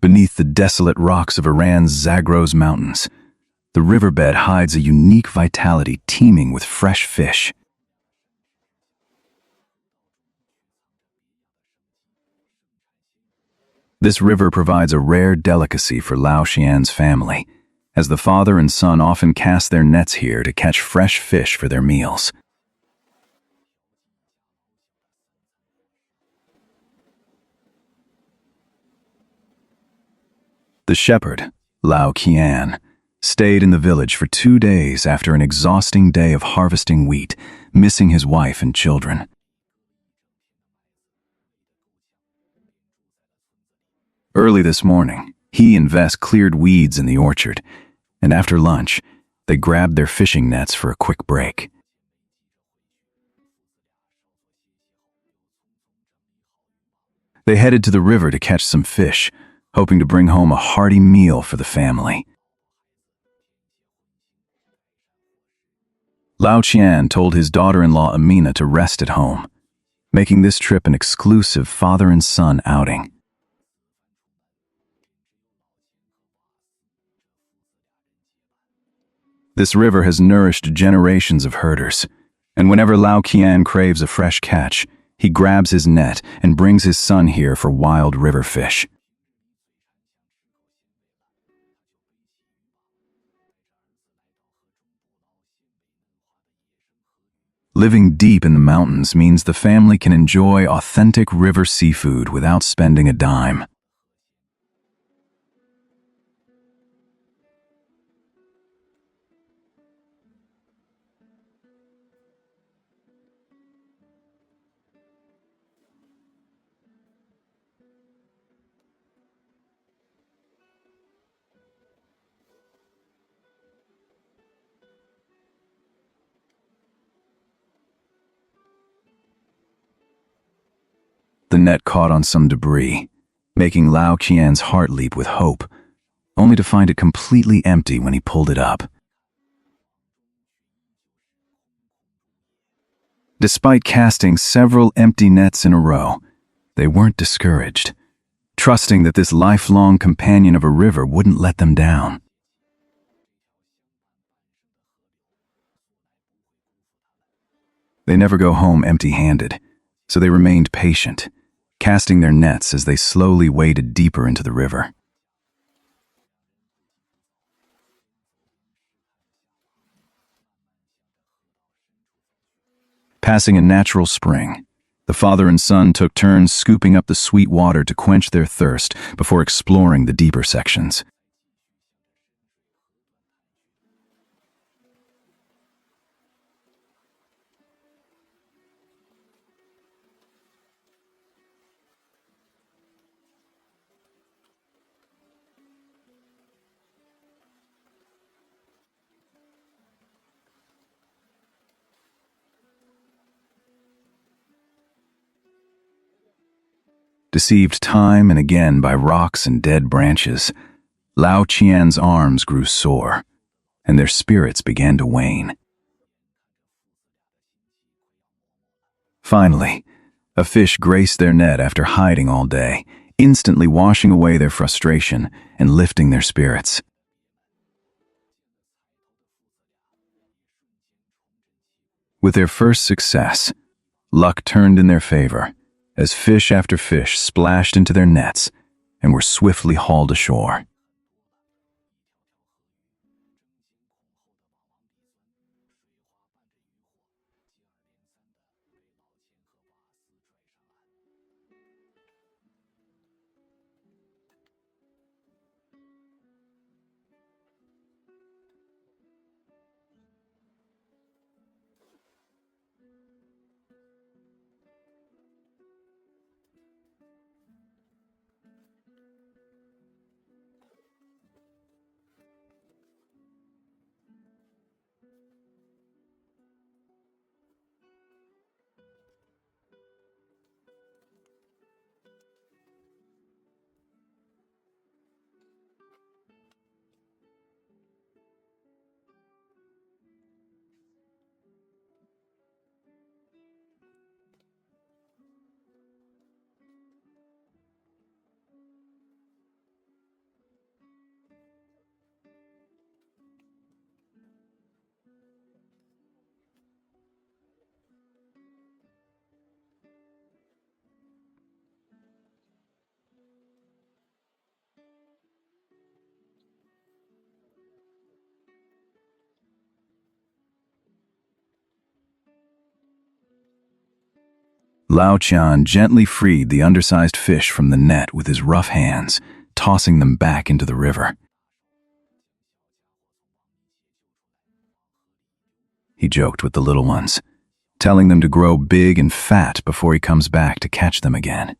Beneath the desolate rocks of Iran's Zagros mountains, the riverbed hides a unique vitality teeming with fresh fish. This river provides a rare delicacy for Lao Qian's family, as the father and son often cast their nets here to catch fresh fish for their meals. The shepherd, Lao Qian, stayed in the village for 2 days after an exhausting day of harvesting wheat, missing his wife and children. Early this morning, he and Vess cleared weeds in the orchard, and after lunch, they grabbed their fishing nets for a quick break. They headed to the river to catch some fish, hoping to bring home a hearty meal for the family. Lao Qian told his daughter-in-law Amina to rest at home, making this trip an exclusive father and son outing. This river has nourished generations of herders, and whenever Lao Qian craves a fresh catch, he grabs his net and brings his son here for wild river fish. Living deep in the mountains means the family can enjoy authentic river seafood without spending a dime. The net caught on some debris, making Lao Qian's heart leap with hope, only to find it completely empty when he pulled it up. Despite casting several empty nets in a row, they weren't discouraged, trusting that this lifelong companion of a river wouldn't let them down. They never go home empty-handed, so they remained patient, casting their nets as they slowly waded deeper into the river. Passing a natural spring, the father and son took turns scooping up the sweet water to quench their thirst before exploring the deeper sections. Deceived time and again by rocks and dead branches, Lao Qian's arms grew sore, and their spirits began to wane. Finally, a fish graced their net after hiding all day, instantly washing away their frustration and lifting their spirits. With their first success, luck turned in their favor, as fish after fish splashed into their nets and were swiftly hauled ashore. Lao Qian gently freed the undersized fish from the net with his rough hands, tossing them back into the river. He joked with the little ones, telling them to grow big and fat before he comes back to catch them again.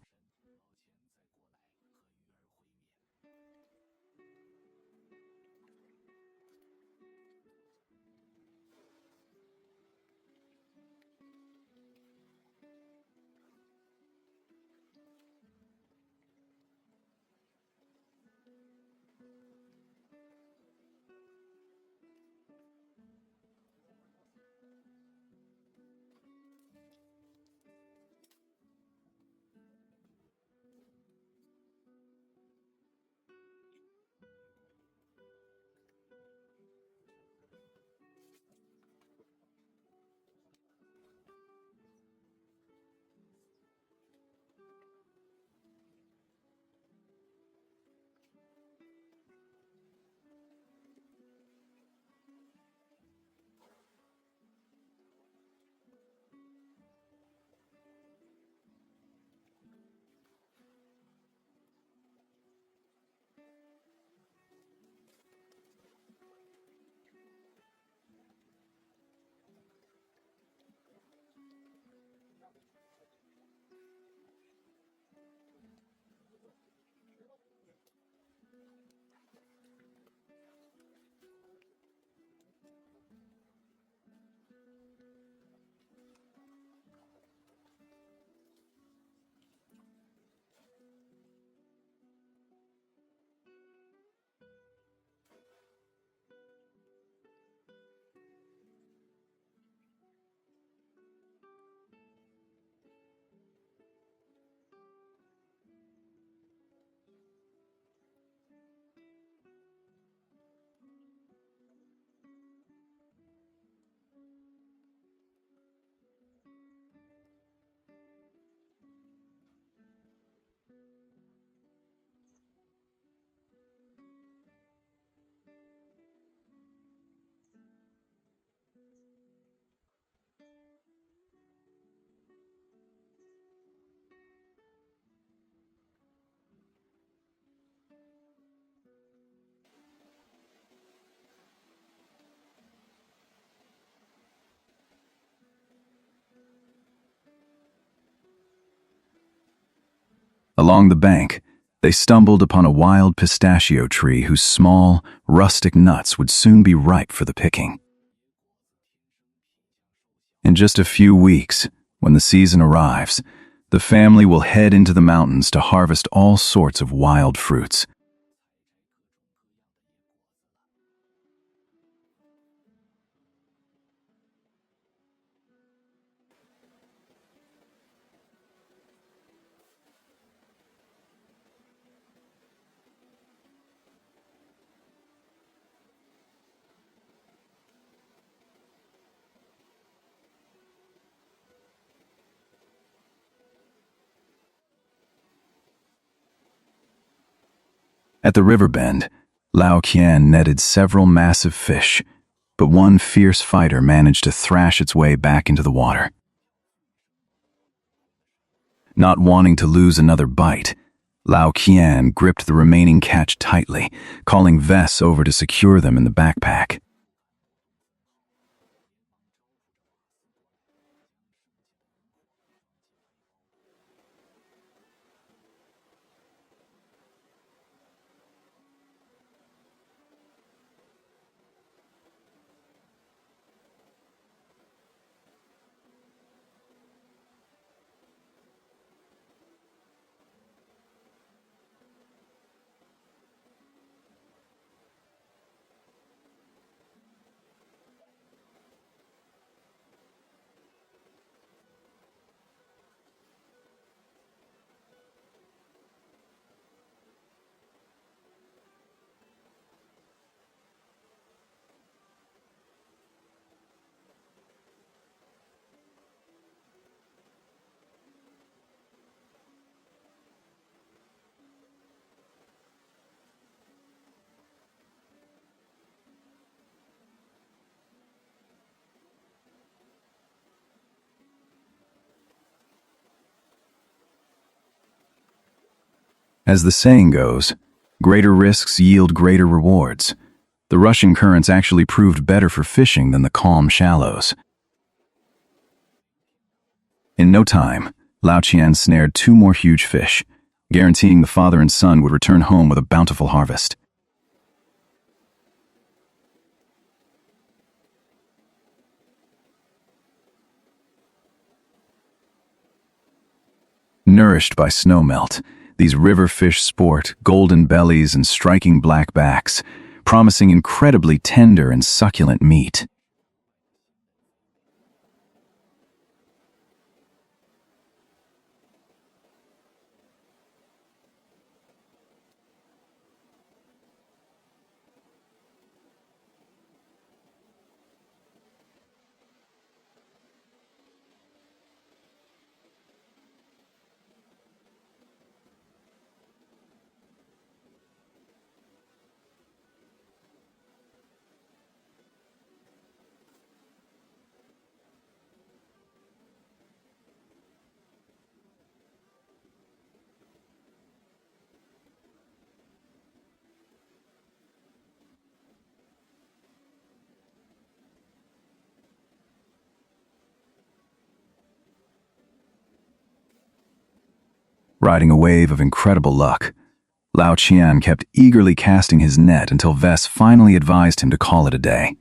Along the bank, they stumbled upon a wild pistachio tree whose small, rustic nuts would soon be ripe for the picking. In just a few weeks, when the season arrives, the family will head into the mountains to harvest all sorts of wild fruits. At the river bend, Lao Qian netted several massive fish, but one fierce fighter managed to thrash its way back into the water. Not wanting to lose another bite, Lao Qian gripped the remaining catch tightly, calling Vess over to secure them in the backpack. As the saying goes, greater risks yield greater rewards. The rushing currents actually proved better for fishing than the calm shallows. In no time, Lao Qian snared 2 more huge fish, guaranteeing the father and son would return home with a bountiful harvest. Nourished by snowmelt, these river fish sport golden bellies and striking black backs, promising incredibly tender and succulent meat. Riding a wave of incredible luck, Lao Qian kept eagerly casting his net until Vess finally advised him to call it a day.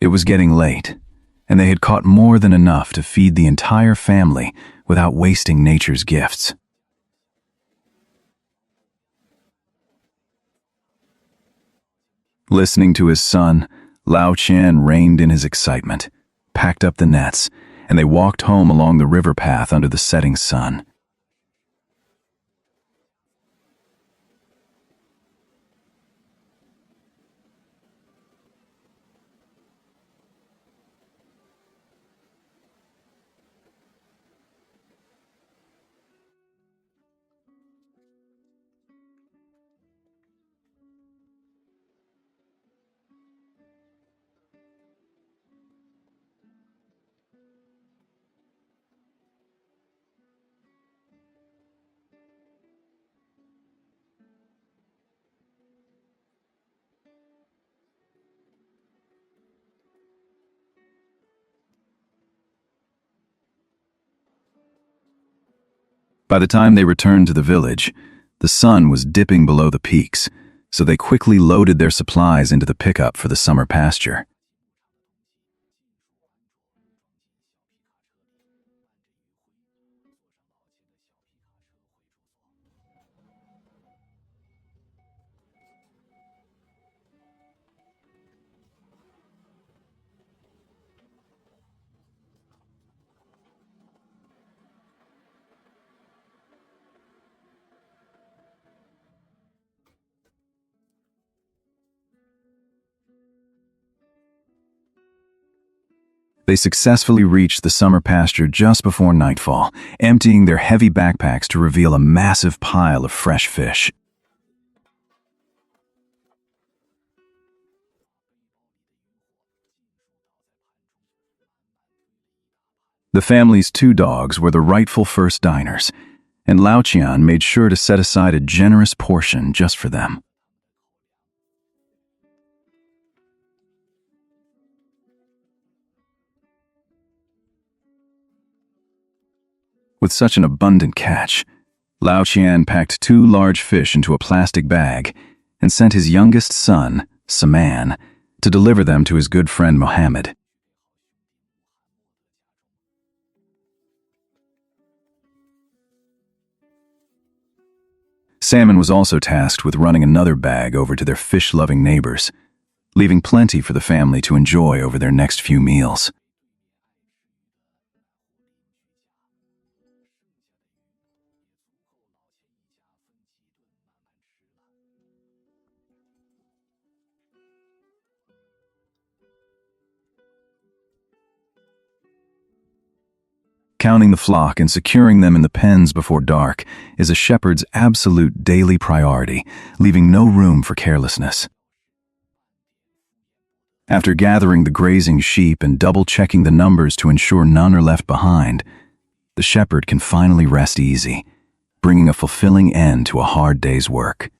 It was getting late, and they had caught more than enough to feed the entire family without wasting nature's gifts. Listening to his son, Lao Qian reined in his excitement, packed up the nets, and they walked home along the river path under the setting sun. By the time they returned to the village, the sun was dipping below the peaks, so they quickly loaded their supplies into the pickup for the summer pasture. They successfully reached the summer pasture just before nightfall, emptying their heavy backpacks to reveal a massive pile of fresh fish. The family's 2 dogs were the rightful first diners, and Lao Qian made sure to set aside a generous portion just for them. With such an abundant catch, Lao Qian packed 2 large fish into a plastic bag and sent his youngest son, Saman, to deliver them to his good friend Mohammad. Salmon was also tasked with running another bag over to their fish-loving neighbors, leaving plenty for the family to enjoy over their next few meals. Counting the flock and securing them in the pens before dark is a shepherd's absolute daily priority, leaving no room for carelessness. After gathering the grazing sheep and double-checking the numbers to ensure none are left behind, the shepherd can finally rest easy, bringing a fulfilling end to a hard day's work.